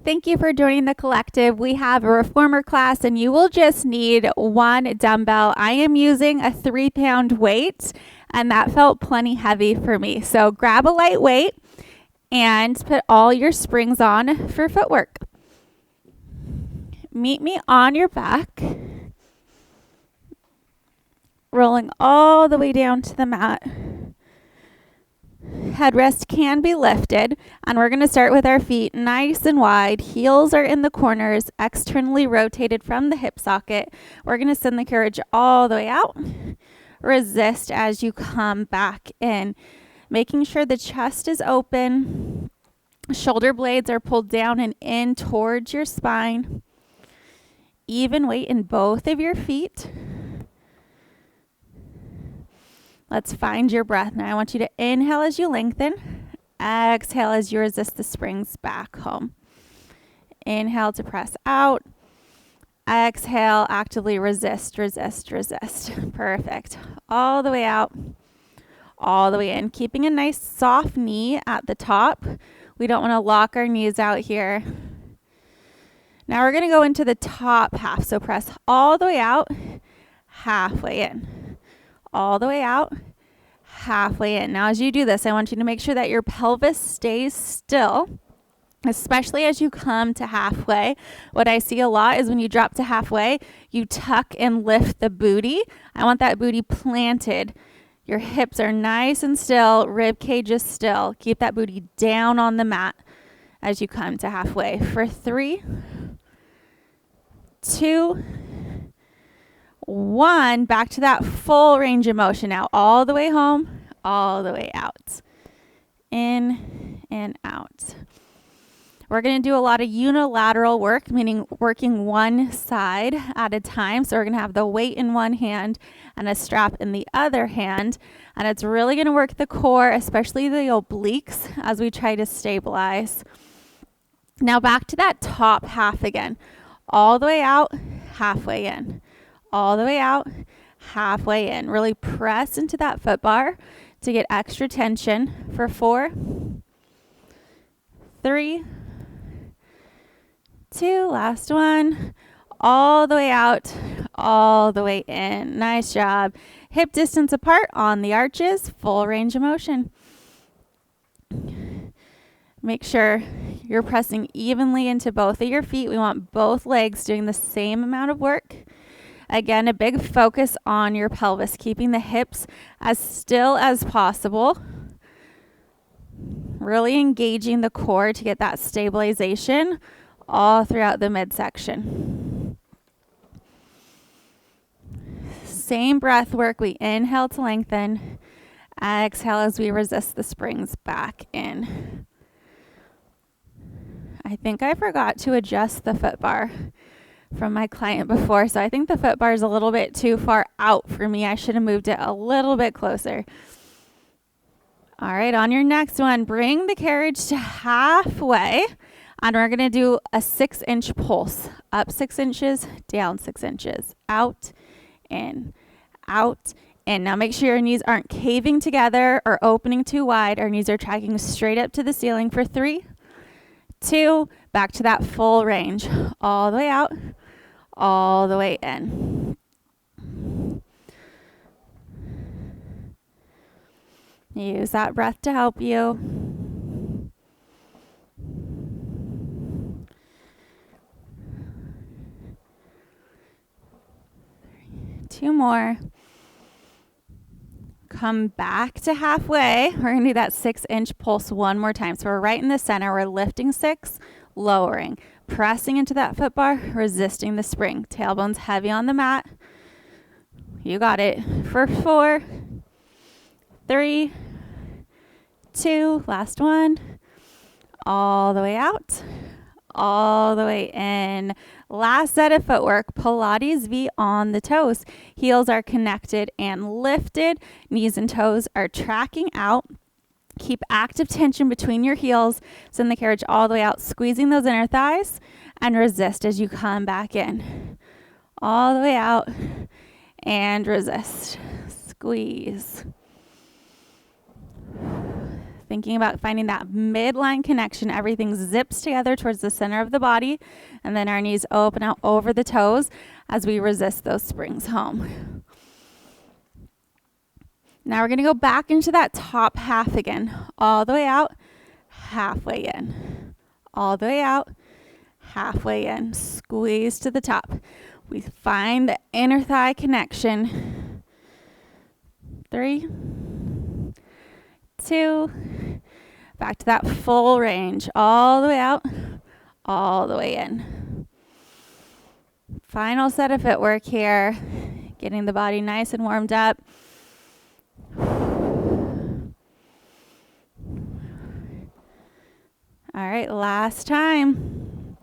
Thank you for joining the collective. We have a reformer class and you will just need one dumbbell. I am using a 3-pound weight and that felt plenty heavy for me. So grab a light weight and put all your springs on for footwork. Meet me on your back, rolling all the way down to the mat. Headrest can be lifted, and we're going to start with our feet nice and wide. Heels are in the corners, externally rotated from the hip socket. We're going to send the carriage all the way out. Resist as you come back in, making sure the chest is open. Shoulder blades are pulled down and in towards your spine. Even weight in both of your feet. Let's find your breath. Now I want you to inhale as you lengthen. Exhale as you resist the springs back home. Inhale to press out. Exhale, actively resist, resist, resist. Perfect. All the way out, all the way in. Keeping a nice soft knee at the top. We don't want to lock our knees out here. Now we're going to go into the top half. So press all the way out, halfway in. All the way out, halfway in. Now as you do this, I want you to make sure that your pelvis stays still, especially as you come to halfway. What I see a lot is when you drop to halfway, you tuck and lift the booty. I want that booty planted. Your hips are nice and still, rib cage is still. Keep that booty down on the mat as you come to halfway. For 3, 2, 1, back to that full range of motion now. All the way home, all the way out. In and out. We're going to do a lot of unilateral work, meaning working one side at a time. So we're going to have the weight in one hand and a strap in the other hand. And it's really going to work the core, especially the obliques, as we try to stabilize. Now back to that top half again. All the way out, halfway in. All the way out, halfway in. Really press into that foot bar to get extra tension. For 4, 3, 2, last one. All the way out, all the way in. Nice job. Hip distance apart on the arches, full range of motion. Make sure you're pressing evenly into both of your feet. We want both legs doing the same amount of work. Again, a big focus on your pelvis, keeping the hips as still as possible. Really engaging the core to get that stabilization all throughout the midsection. Same breath work. We inhale to lengthen. Exhale as we resist the springs back in. I think I forgot to adjust the foot bar from my client before, so I think the foot bar is a little bit too far out for me. I should have moved it a little bit closer. All right, on your next one, bring the carriage to halfway, and we're going to do a 6-inch pulse. Up 6 inches, down 6 inches, out, in, out, in. Now make sure your knees aren't caving together or opening too wide. Our knees are tracking straight up to the ceiling for 3, 2, back to that full range. All the way out, all the way in. Use that breath to help you. Two more. Come back to halfway. We're going to do that 6-inch pulse one more time. So we're right in the center. We're lifting 6, lowering, pressing into that foot bar, resisting the spring. Tailbone's heavy on the mat. You got it. For 4, 3, 2, last one. All the way out, all the way in. Last set of footwork, Pilates V on the toes. Heels are connected and lifted. Knees and toes are tracking out. Keep active tension between your heels. Send the carriage all the way out, squeezing those inner thighs, and resist as you come back in. All the way out and resist. Squeeze. Thinking about finding that midline connection. Everything zips together towards the center of the body, and then our knees open out over the toes as we resist those springs home. Now we're going to go back into that top half again. All the way out, halfway in. All the way out, halfway in. Squeeze to the top. We find the inner thigh connection. 3, 2, back to that full range. All the way out, all the way in. Final set of footwork here. Getting the body nice and warmed up. All right, last time.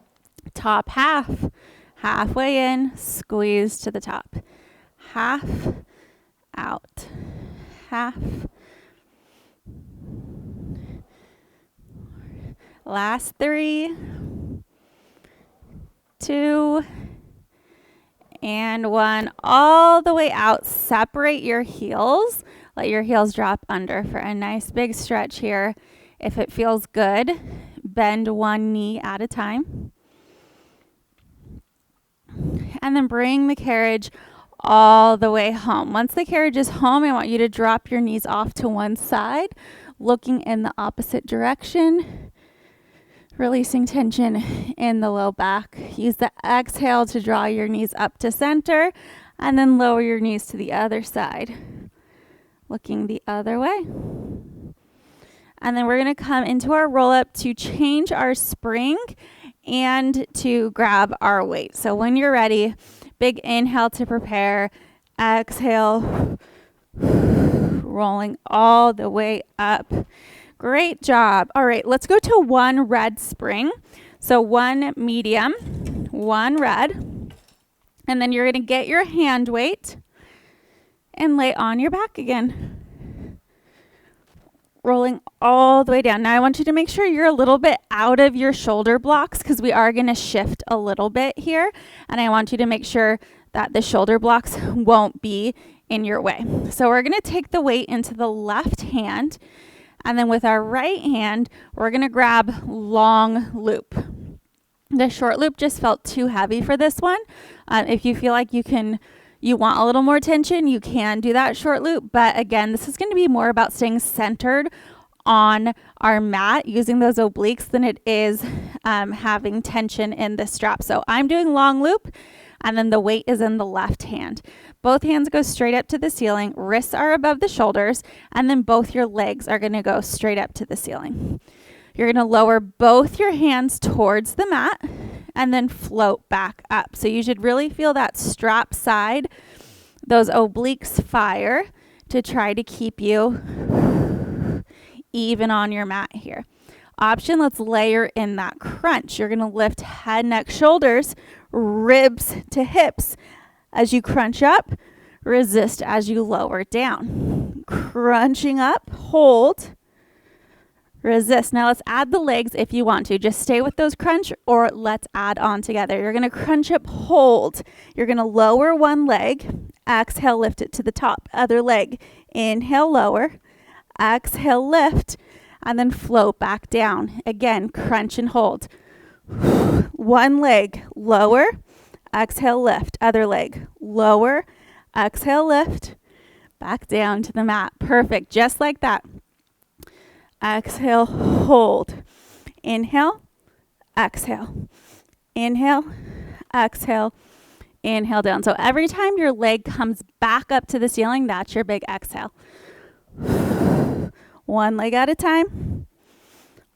Top half. Halfway in, squeeze to the top. Half, out. Half. Last 3, 2, and 1. All the way out. Separate your heels. Let your heels drop under for a nice big stretch here. If it feels good, bend one knee at a time. And then bring the carriage all the way home. Once the carriage is home, I want you to drop your knees off to one side, looking in the opposite direction, releasing tension in the low back. Use the exhale to draw your knees up to center, and then lower your knees to the other side, looking the other way. And then we're going to come into our roll up to change our spring and to grab our weight. So when you're ready, big inhale to prepare, exhale, rolling all the way up. Great job. All right, let's go to one red spring. So one medium, one red, and then you're going to get your hand weight and lay on your back again. Rolling all the way down. Now I want you to make sure you're a little bit out of your shoulder blocks because we are going to shift a little bit here. And I want you to make sure that the shoulder blocks won't be in your way. So we're going to take the weight into the left hand. And then with our right hand, we're going to grab long loop. The short loop just felt too heavy for this one. If you feel like you want a little more tension, you can do that short loop. But again, this is going to be more about staying centered on our mat, using those obliques, than it is having tension in the strap. So I'm doing long loop, and then the weight is in the left hand. Both hands go straight up to the ceiling. Wrists are above the shoulders, and then both your legs are going to go straight up to the ceiling. You're going to lower both your hands towards the mat and then float back up. So you should really feel that strap side, those obliques fire to try to keep you even on your mat here. Option, let's layer in that crunch. You're going to lift head, neck, shoulders, ribs to hips. As you crunch up, resist as you lower down. Crunching up, hold. Resist. Now let's add the legs if you want to. Just stay with those crunch, or let's add on together. You're going to crunch up, hold. You're going to lower one leg. Exhale, lift it to the top. Other leg. Inhale, lower. Exhale, lift. And then float back down. Again, crunch and hold. One leg, lower. Exhale, lift. Other leg, lower. Exhale, lift. Back down to the mat. Perfect. Just like that. Exhale, hold. Inhale, exhale. Inhale, exhale. Inhale down. So every time your leg comes back up to the ceiling, that's your big exhale. One leg at a time.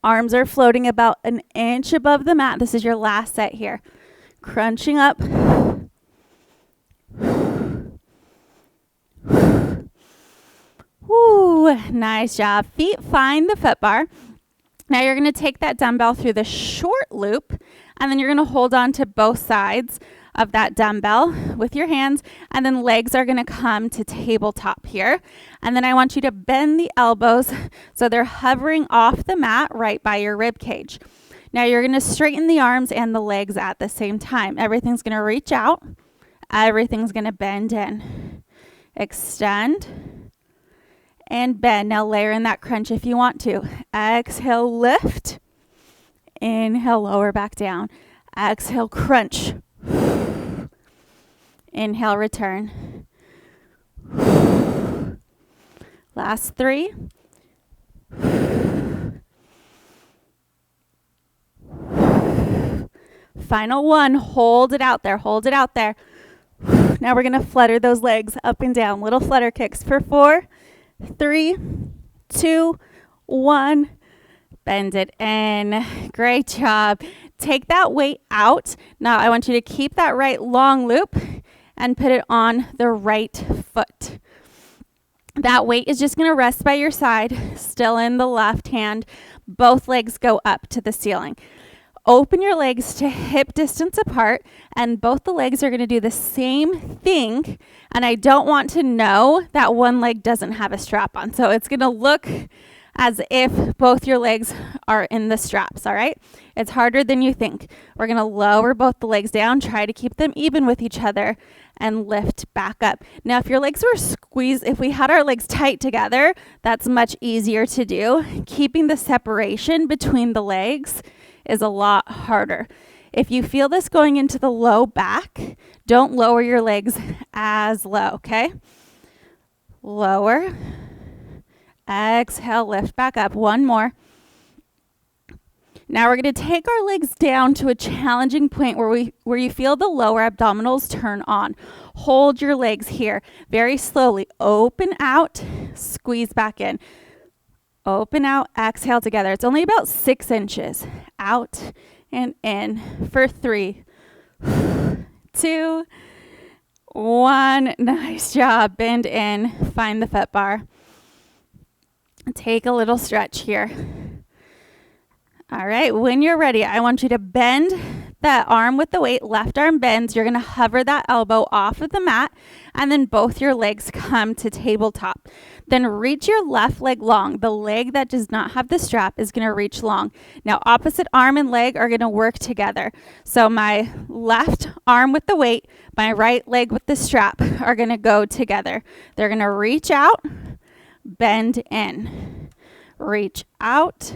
Arms are floating about an inch above the mat. This is your last set here. Crunching up. Woo, nice job. Feet find the foot bar. Now you're going to take that dumbbell through the short loop, and then you're going to hold on to both sides of that dumbbell with your hands, and then legs are going to come to tabletop here. And then I want you to bend the elbows so they're hovering off the mat right by your rib cage. Now you're going to straighten the arms and the legs at the same time. Everything's going to reach out. Everything's going to bend in. Extend. and bend. Now layer in that crunch if you want to. Exhale, lift. Inhale, lower back down. Exhale, crunch. Inhale, return. Last 3. Final 1. Hold it out there. Hold it out there. Now we're going to flutter those legs up and down. Little flutter kicks for 4, 3, 2, 1. Bend it in. Great job. Take that weight out. Now I want you to keep that right long loop and put it on the right foot. That weight is just going to rest by your side, still in the left hand. Both legs go up to the ceiling. Open your legs to hip distance apart, and both the legs are going to do the same thing. And I don't want to know that one leg doesn't have a strap on. So it's going to look as if both your legs are in the straps, all right? It's harder than you think. We're going to lower both the legs down, try to keep them even with each other, and lift back up. Now, if your legs were squeezed, if we had our legs tight together, that's much easier to do. Keeping the separation between the legs is a lot harder. If you feel this going into the low back, don't lower your legs as low, okay? Lower. Exhale, lift back up. One more. Now we're going to take our legs down to a challenging point where you feel the lower abdominals turn on. Hold your legs here very slowly. Open out, squeeze back in. Open out, exhale together. It's only about 6 inches. Out and in for 3, 2, 1. Nice job. Bend in. Find the foot bar. Take a little stretch here. All right, when you're ready, I want you to bend that arm with the weight. Left arm bends. You're going to hover that elbow off of the mat, and then both your legs come to tabletop. Then reach your left leg long. The leg that does not have the strap is going to reach long. Now, opposite arm and leg are going to work together. So my left arm with the weight, my right leg with the strap are going to go together. They're going to reach out, bend in, reach out,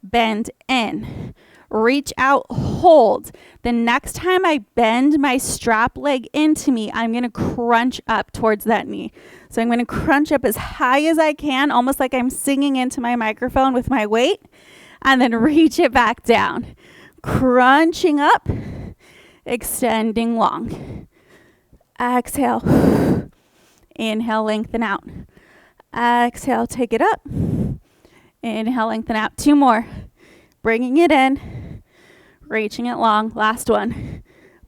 bend in, reach out, hold. The next time I bend my strap leg into me, I'm going to crunch up towards that knee. So I'm going to crunch up as high as I can, almost like I'm singing into my microphone with my weight, and then reach it back down. Crunching up, extending long. Exhale. Inhale, lengthen out. Exhale, take it up. Inhale, lengthen out. 2 more. Bringing it in. Reaching it long. Last one.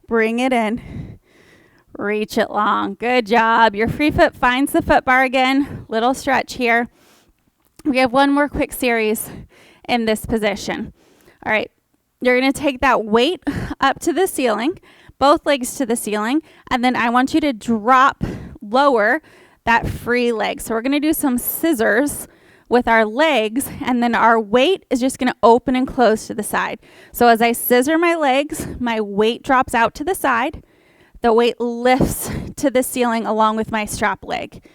Bring it in. Reach it long. Good job. Your free foot finds the foot bar again. Little stretch here. We have one more quick series in this position. All right. You're going to take that weight up to the ceiling, both legs to the ceiling, and then I want you to drop lower that free leg. So we're going to do some scissors with our legs, and then our weight is just going to open and close to the side. So as I scissor my legs, my weight drops out to the side. The weight lifts to the ceiling along with my strap leg.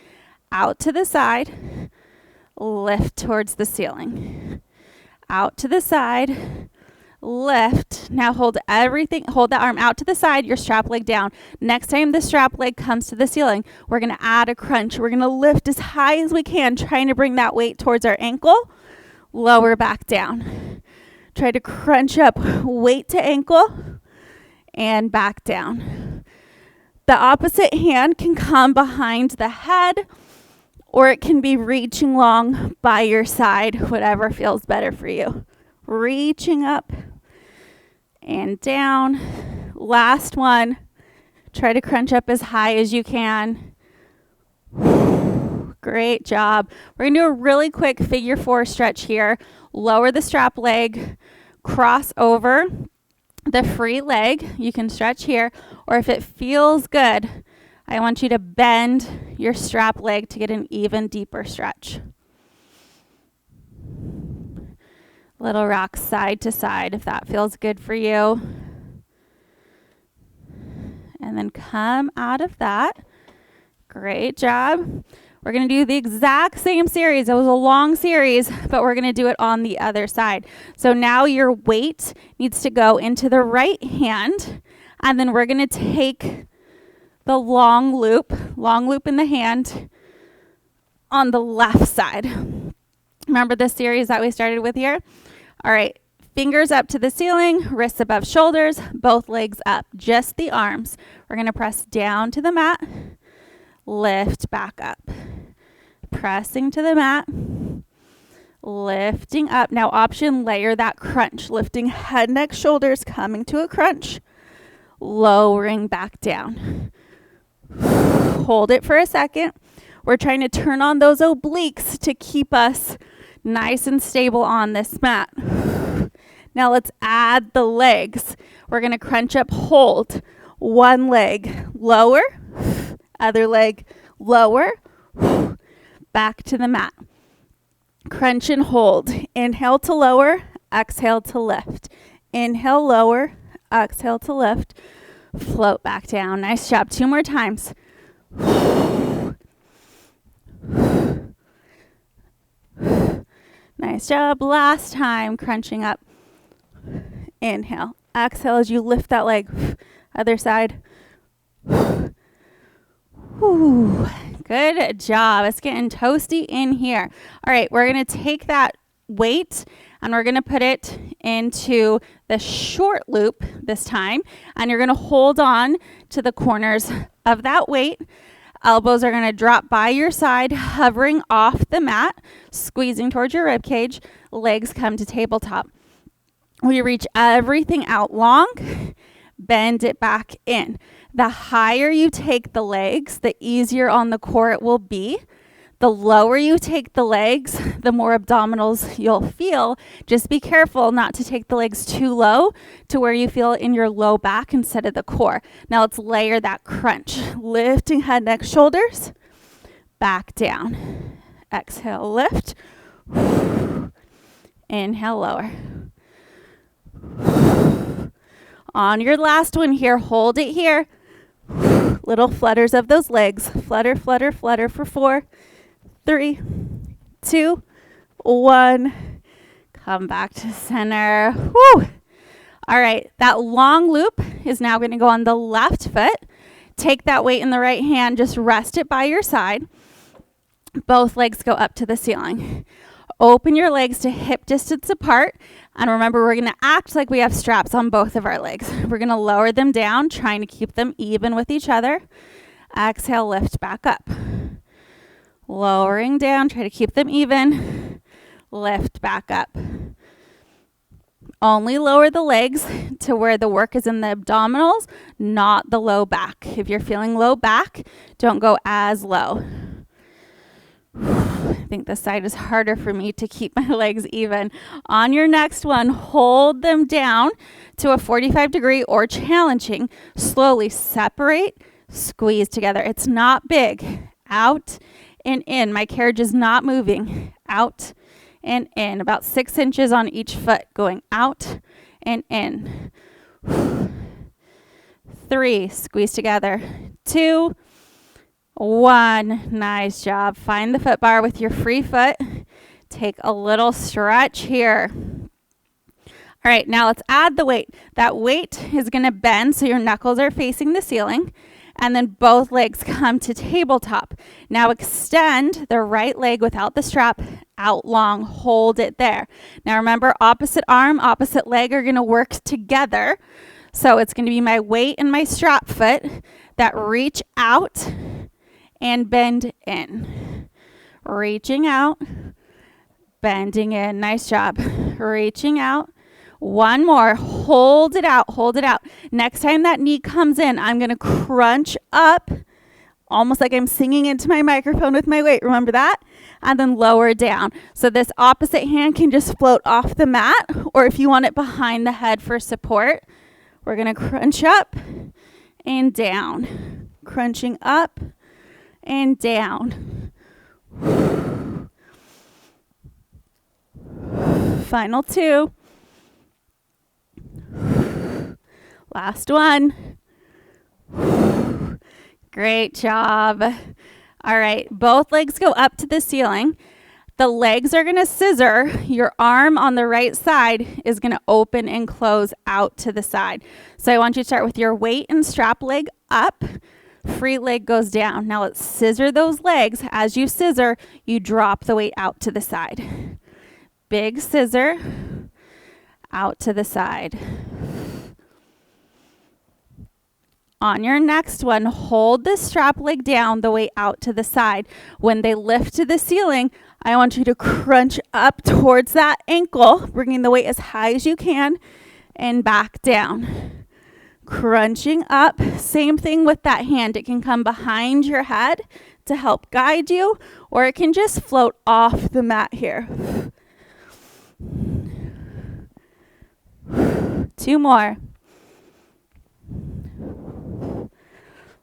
Out to the side, lift towards the ceiling. Out to the side, lift. Now hold that arm out to the side, your strap leg down. Next time the strap leg comes to the ceiling, we're going to add a crunch. We're going to lift as high as we can, trying to bring that weight towards our ankle. Lower back down. Try to crunch up, weight to ankle, and back down. The opposite hand can come behind the head, or it can be reaching long by your side, whatever feels better for you. Reaching up and down. Last one. Try to crunch up as high as you can. Great job. We're going to do a really quick figure 4 stretch here. Lower the strap leg, cross over the free leg. You can stretch here, or if it feels good, I want you to bend your strap leg to get an even deeper stretch. Little rock side to side if that feels good for you. And then come out of that. Great job. We're going to do the exact same series. It was a long series, but we're going to do it on the other side. So now your weight needs to go into the right hand, and then we're going to take the long loop in the hand on the left side. Remember the series that we started with here? All right. Fingers up to the ceiling, wrists above shoulders, both legs up, just the arms. We're going to press down to the mat, lift back up. Pressing to the mat, lifting up. Now option, layer that crunch, lifting head, neck, shoulders, coming to a crunch, lowering back down. Hold it for a second. We're trying to turn on those obliques to keep us nice and stable on this mat. Now let's add the legs. We're going to crunch up, hold. One leg, lower. Other leg, lower. Back to the mat. Crunch and hold. Inhale to lower, exhale to lift. Inhale, lower, exhale to lift. Float back down. Nice job. 2 more times. Nice job. Last time, crunching up. Inhale. Exhale as you lift that leg. Other side. Whew. Good job. It's getting toasty in here. All right, we're going to take that weight and we're going to put it into the short loop this time. And you're going to hold on to the corners of that weight. Elbows are going to drop by your side, hovering off the mat, squeezing towards your rib cage. Legs come to tabletop. We reach everything out long, bend it back in. The higher you take the legs, the easier on the core it will be. The lower you take the legs, the more abdominals you'll feel. Just be careful not to take the legs too low to where you feel in your low back instead of the core. Now let's layer that crunch. Lifting head, neck, shoulders, back down. Exhale, lift. Inhale, lower. On your last one here, hold it here. Little flutters of those legs. Flutter, flutter, flutter for 4, 3, 2, 1. Come back to center. Woo! All right, that long loop is now going to go on the left foot. Take that weight in the right hand, just rest it by your side. Both legs go up to the ceiling. Open your legs to hip distance apart. And remember, we're going to act like we have straps on both of our legs. We're going to lower them down, trying to keep them even with each other. Exhale, lift back up. Lowering down, try to keep them even. Lift back up. Only lower the legs to where the work is in the abdominals, not the low back. If you're feeling low back, don't go as low. I think this side is harder for me to keep my legs even. On your next one, hold them down to a 45-degree or challenging. Slowly separate, squeeze together. It's not big. Out and in. My carriage is not moving. Out and in. About 6 inches on each foot, going out and in. 3, squeeze together. 2, 1, nice job. Find the foot bar with your free foot. Take a little stretch here. All right, now let's add the weight. That weight is going to bend so your knuckles are facing the ceiling, and then both legs come to tabletop. Now extend the right leg without the strap out long. Hold it there. Now remember, opposite arm, opposite leg are going to work together. So it's going to be my weight and my strap foot that reach out and bend in. Reaching out, bending in. Nice job. Reaching out. One more. Hold it out. Hold it out. Next time that knee comes in, I'm going to crunch up, almost like I'm singing into my microphone with my weight. Remember that? And then lower down. So this opposite hand can just float off the mat, or if you want it behind the head for support, we're going to crunch up and down. Crunching up and down. Final 2. Last one. Great job. All right, both legs go up to the ceiling. The legs are going to scissor. Your arm on the right side is going to open and close out to the side. So I want you to start with your weight and strap leg up. Free leg goes down. Now let's scissor those legs. As you scissor, you drop the weight out to the side. Big scissor out to the side. On your next one, hold the strap leg down, the weight out to the side. When they lift to the ceiling, I want you to crunch up towards that ankle, bringing the weight as high as you can and back down. Crunching up, same thing with that hand. It can come behind your head to help guide you, or it can just float off the mat here. 2 more.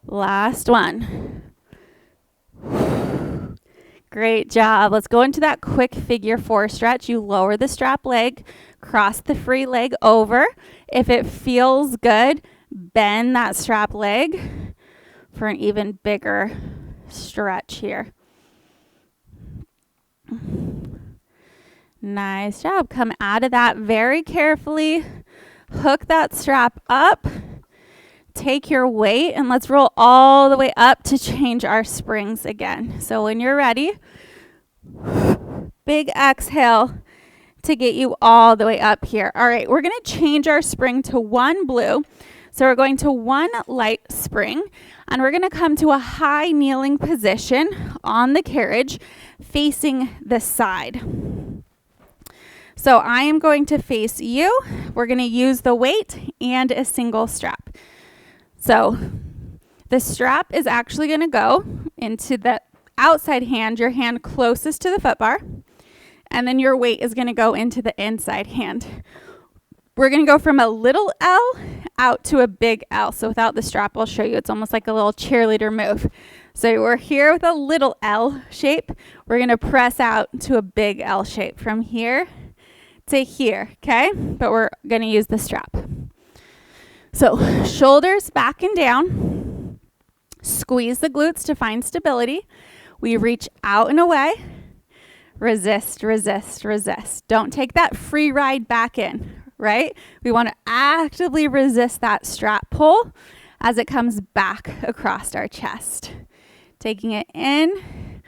Last one. Great job. Let's go into that quick figure 4 stretch. You lower the strap leg, cross the free leg over. If it feels good, bend that strap leg for an even bigger stretch here. Nice job. Come out of that very carefully. Hook that strap up. Take your weight and let's roll all the way up to change our springs again. So when you're ready, big exhale to get you all the way up here. All right, we're going to change our spring to 1 blue. So we're going to 1 light spring and we're going to come to a high kneeling position on the carriage facing the side. So I am going to face you. We're going to use the weight and a single strap. So the strap is actually going to go into the outside hand, your hand closest to the foot bar, and then your weight is going to go into the inside hand. We're going to go from a little L out to a big L. So without the strap, I'll show you. It's almost like a little cheerleader move. So we're here with a little L shape. We're going to press out to a big L shape from here to here, okay? But we're going to use the strap. So shoulders back and down. Squeeze the glutes to find stability. We reach out and away. Resist, resist, resist. Don't take that free ride back in, right? We want to actively resist that strap pull as it comes back across our chest. Taking it in.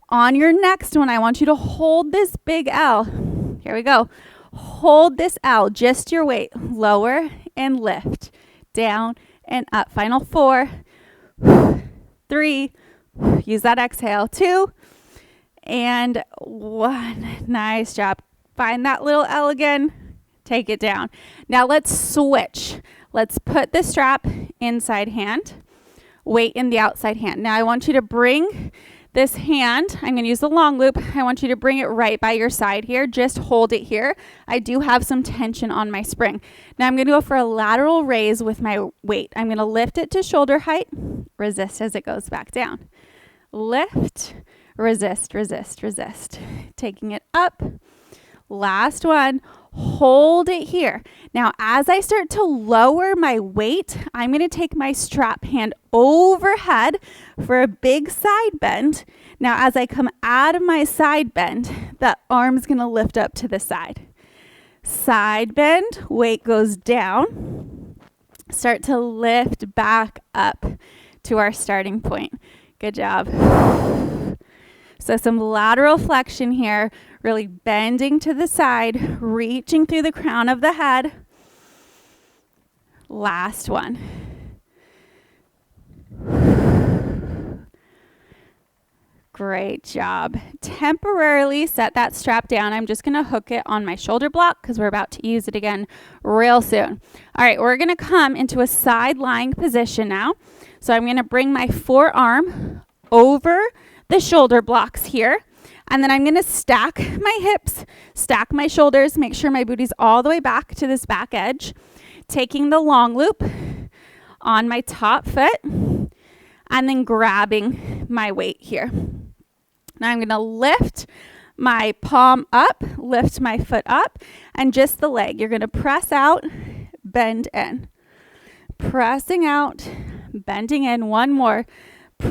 On your next one, I want you to hold this big L. Here we go. Hold this L, just your weight. Lower and lift. Down and up. Final 4, 3, use that exhale. 2, and 1. Nice job. Find that little L again. Take it down. Now let's switch. Let's put the strap inside hand, weight in the outside hand. Now I want you to bring this hand, I'm going to use the long loop. I want you to bring it right by your side here. Just hold it here. I do have some tension on my spring. Now I'm going to go for a lateral raise with my weight. I'm going to lift it to shoulder height, resist as it goes back down. Lift, resist, resist, resist. Taking it up. Last one. Hold it here. Now, as I start to lower my weight, I'm going to take my strap hand overhead for a big side bend. Now, as I come out of my side bend, the arm's going to lift up to the side. Side bend, weight goes down. Start to lift back up to our starting point. Good job. So some lateral flexion here, really bending to the side, reaching through the crown of the head. Last one. Great job. Temporarily set that strap down. I'm just going to hook it on my shoulder block because we're about to use it again real soon. All right, we're going to come into a side lying position now. So I'm going to bring my forearm over the shoulder blocks here. And then I'm going to stack my hips, stack my shoulders, make sure my booty's all the way back to this back edge. Taking the long loop on my top foot and then grabbing my weight here. Now I'm going to lift my palm up, lift my foot up, and just the leg. You're going to press out, bend in. Pressing out, bending in. One more.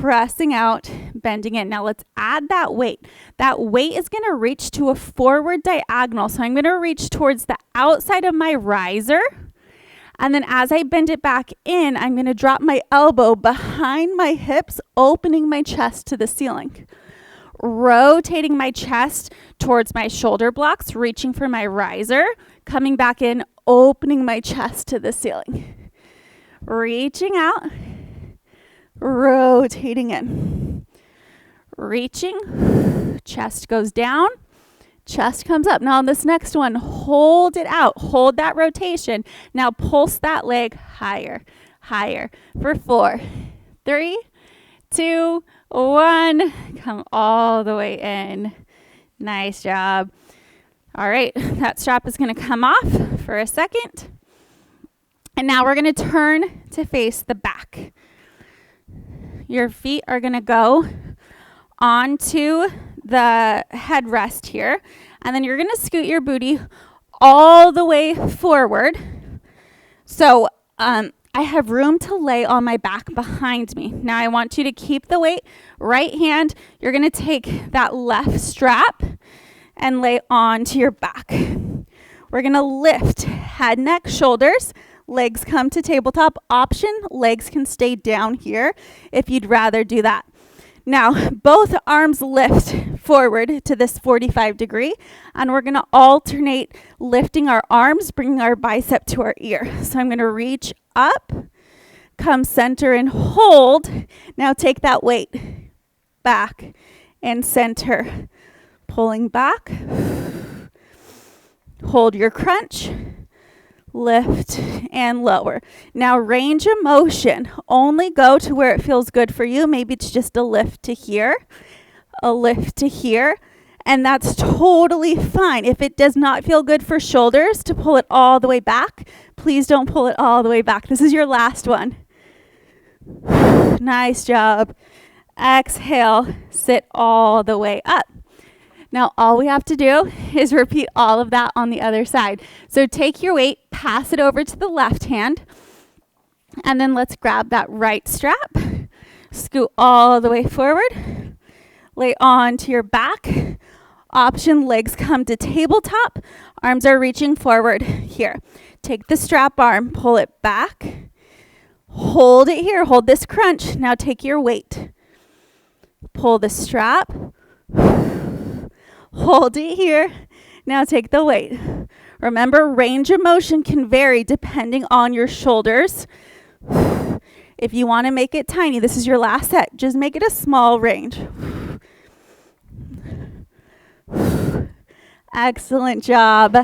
pressing out, bending in. Now let's add that weight. That weight is going to reach to a forward diagonal. So I'm going to reach towards the outside of my riser. And then as I bend it back in, I'm going to drop my elbow behind my hips, opening my chest to the ceiling. Rotating my chest towards my shoulder blocks, reaching for my riser, coming back in, opening my chest to the ceiling. Reaching out, rotating in. Reaching, chest goes down, chest comes up. Now on this next one, hold it out. Hold that rotation. Now pulse that leg higher, higher for 4, 3, 2, 1. Come all the way in. Nice job. All right, that strap is going to come off for a second. And now we're going to turn to face the back. Your feet are going to go onto the headrest here. And then you're going to scoot your booty all the way forward. So I have room to lay on my back behind me. Now I want you to keep the weight. Right hand, you're going to take that left strap and lay onto your back. We're going to lift head, neck, shoulders. Legs come to tabletop. Option, legs can stay down here if you'd rather do that. Now, both arms lift forward to this 45 degree, and we're going to alternate lifting our arms, bringing our bicep to our ear. So I'm going to reach up, come center and hold. Now take that weight back and center. Pulling back. Hold your crunch. Lift and lower. Now range of motion. Only go to where it feels good for you. Maybe it's just a lift to here, a lift to here, and that's totally fine. If it does not feel good for shoulders to pull it all the way back, please don't pull it all the way back. This is your last one. Nice job. Exhale, sit all the way up. Now, all we have to do is repeat all of that on the other side. So take your weight, pass it over to the left hand, and then let's grab that right strap, scoot all the way forward, lay onto your back. Option, legs come to tabletop, arms are reaching forward here. Take the strap arm, pull it back, hold it here, hold this crunch. Now take your weight, pull the strap, hold it here. Now take the weight. Remember, range of motion can vary depending on your shoulders. If you want to make it tiny, this is your last set. Just make it a small range. Excellent job.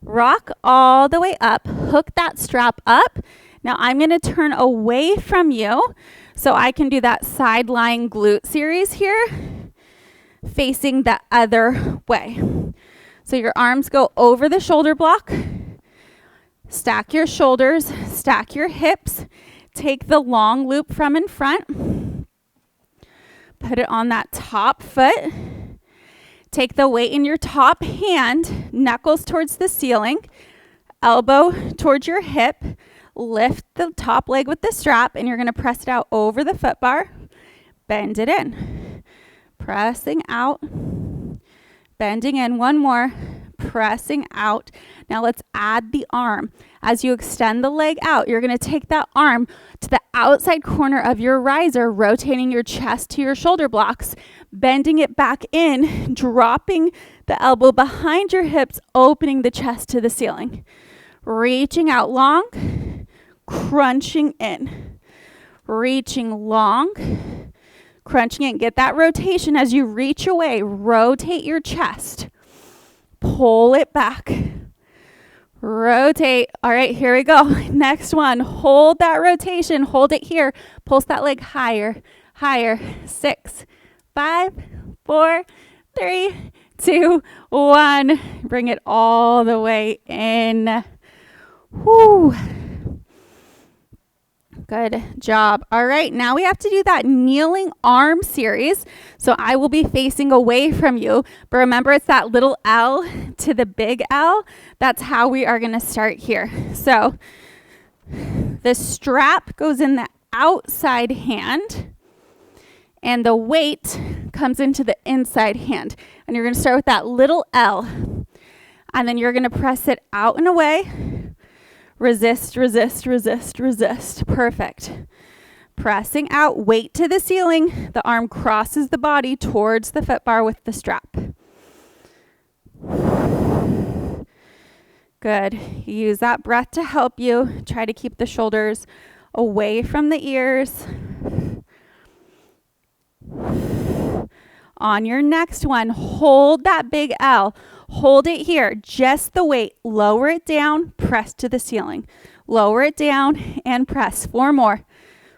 Rock all the way up. Hook that strap up. Now I'm going to turn away from you so I can do that side lying glute series here, facing the other way. So your arms go over the shoulder block. Stack your shoulders, stack your hips. Take the long loop from in front. Put it on that top foot. Take the weight in your top hand, knuckles towards the ceiling, elbow towards your hip. Lift the top leg with the strap, and you're going to press it out over the foot bar. Bend it in. Pressing out. Bending in. One more. Pressing out. Now let's add the arm. As you extend the leg out, you're going to take that arm to the outside corner of your riser, rotating your chest to your shoulder blocks, bending it back in, dropping the elbow behind your hips, opening the chest to the ceiling. Reaching out long, crunching in. Reaching long, crunching in. Get that rotation as you reach away. Rotate your chest. Pull it back. Rotate. All right, here we go. Next one. Hold that rotation. Hold it here. Pulse that leg higher, higher. 6, 5, 4, 3, 2, 1. Bring it all the way in. Whoo. Good job. All right, now we have to do that kneeling arm series. So I will be facing away from you, but remember it's that little L to the big L. That's how we are going to start here. So the strap goes in the outside hand. And the weight comes into the inside hand. And you're going to start with that little L. And then you're going to press it out and away. Resist, resist, resist, resist. Perfect. Pressing out, weight to the ceiling. The arm crosses the body towards the foot bar with the strap. Good. Use that breath to help you. Try to keep the shoulders away from the ears. On your next one, hold that big L. Hold it here, just the weight. Lower it down, press to the ceiling. Lower it down and press. 4 more.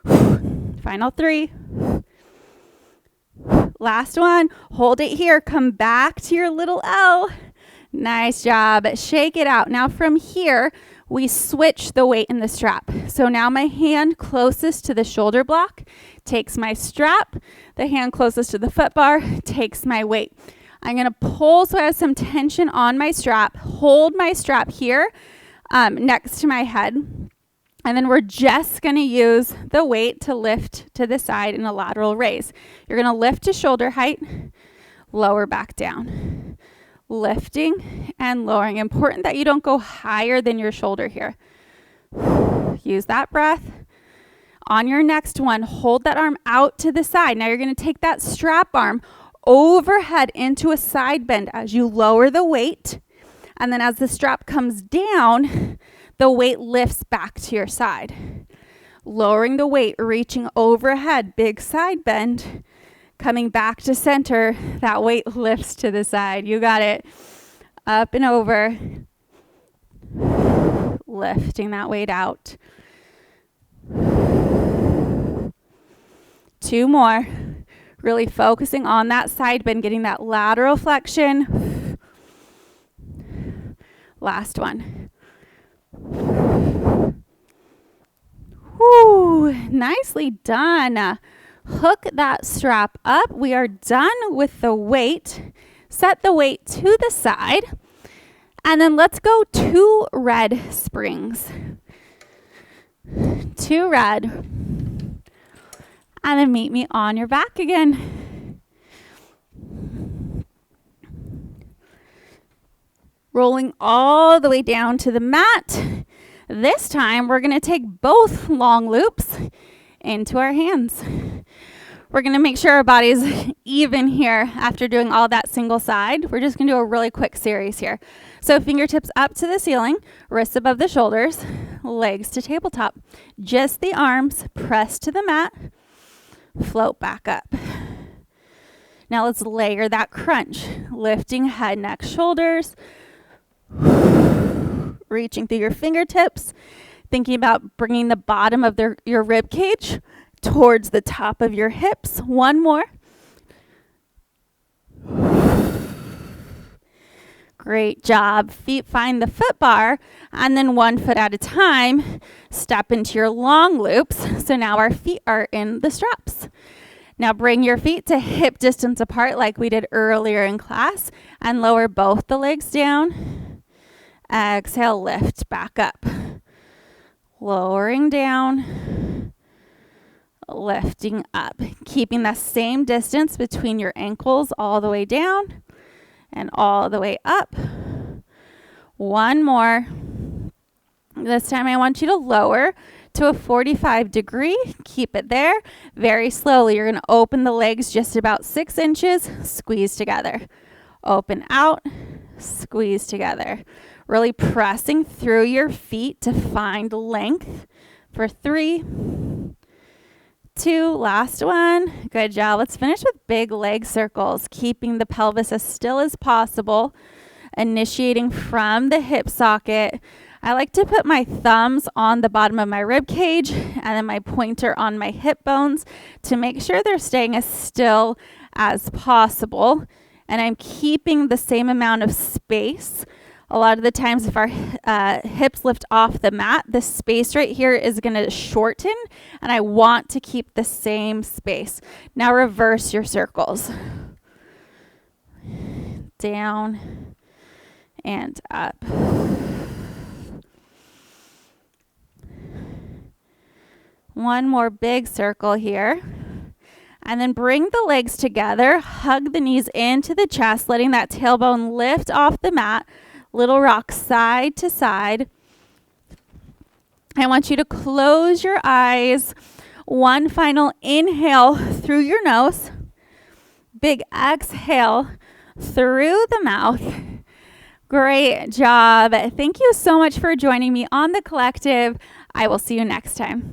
Final 3. Last one. Hold it here. Come back to your little L. Nice job. Shake it out. Now from here, we switch the weight in the strap. So now my hand closest to the shoulder block takes my strap. The hand closest to the foot bar takes my weight. I'm going to pull so I have some tension on my strap. Hold my strap here next to my head. And then we're just going to use the weight to lift to the side in a lateral raise. You're going to lift to shoulder height, lower back down. Lifting and lowering. Important that you don't go higher than your shoulder here. Use that breath. On your next one, hold that arm out to the side. Now you're going to take that strap arm overhead into a side bend as you lower the weight. And then as the strap comes down, the weight lifts back to your side. Lowering the weight, reaching overhead, big side bend. Coming back to center, that weight lifts to the side. You got it. Up and over. Lifting that weight out. 2 more. Really focusing on that side bend, getting that lateral flexion. Last one. Woo, nicely done. Hook that strap up. We are done with the weight. Set the weight to the side. And then let's go 2 red springs. 2 red. And then meet me on your back again. Rolling all the way down to the mat. This time we're going to take both long loops into our hands. We're going to make sure our body's even here after doing all that single side. We're just going to do a really quick series here. So fingertips up to the ceiling, wrists above the shoulders, legs to tabletop. Just the arms pressed to the mat, float back up. Now let's layer that crunch, lifting head, neck, shoulders, reaching through your fingertips, thinking about bringing the bottom of your rib cage towards the top of your hips. 1 more. Great job. Feet find the foot bar, and then 1 foot at a time, step into your long loops. So now our feet are in the straps. Now bring your feet to hip distance apart like we did earlier in class, and lower both the legs down. Exhale, lift back up. Lowering down, lifting up. Keeping the same distance between your ankles all the way down and all the way up. 1 more. This time I want you to lower to a 45 degree. Keep it there. Very slowly. You're going to open the legs just about 6 inches. Squeeze together. Open out. Squeeze together. Really pressing through your feet to find length for 3, 2, last one. Good job. Let's finish with big leg circles, keeping the pelvis as still as possible, initiating from the hip socket. I like to put my thumbs on the bottom of my rib cage and then my pointer on my hip bones to make sure they're staying as still as possible. And I'm keeping the same amount of space. A lot of the times if our hips lift off the mat, the space right here is going to shorten, and I want to keep the same space. Now reverse your circles. Down and up. One more big circle here. And then bring the legs together, hug the knees into the chest, letting that tailbone lift off the mat. Little rock side to side. I want you to close your eyes. One final inhale through your nose. Big exhale through the mouth. Great job. Thank you so much for joining me on The Collective. I will see you next time.